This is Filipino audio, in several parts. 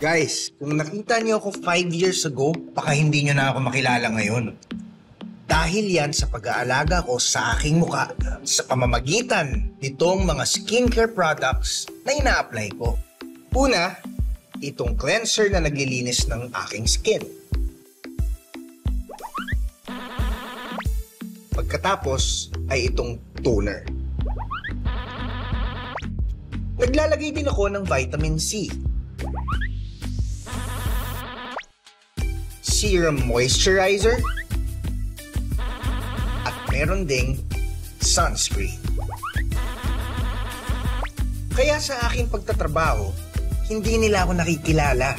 Guys, kung nakita niyo ako 5 years ago, baka hindi niyo na ako makilala ngayon. Dahil yan sa pag-aalaga ko sa aking muka sa pamamagitan nitong mga skincare products na ina-apply ko. Una, itong cleanser na naglilinis ng aking skin. Pagkatapos ay itong toner. Naglalagay din ako ng vitamin C. Serum moisturizer. At meron ding sunscreen. Kaya sa aking pagtatrabaho, hindi nila ako nakikilala.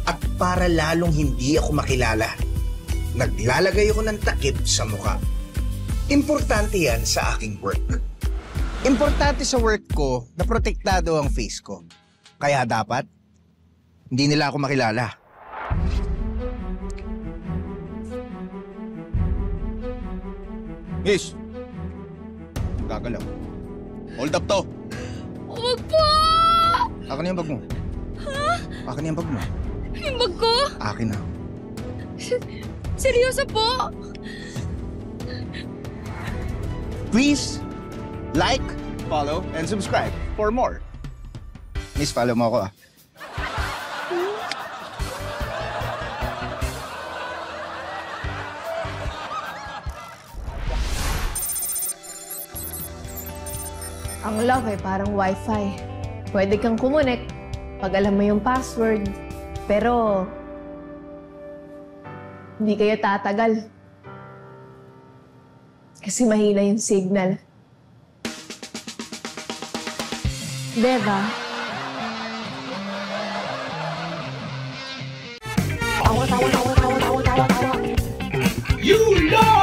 At para lalong hindi ako makilala, naglalagay ako ng takip sa mukha. Importante yan sa aking work. Importante sa work ko na protektado ang face ko. Kaya dapat, hindi nila ako makilala. Miss! Gagalaw. Hold up to! Huwag po! Akin na yung bag mo. Ha? Akin na yung bag mo. Yung bag ko? Akin na. Seryoso po? Please, like, follow, and subscribe for more. Miss, follow mo ako ah. Ang love ay parang wifi. Pwede kang kumunik pag alam mo yung password. Pero, hindi kayo tatagal. Kasi mahina yung signal. Diba? You know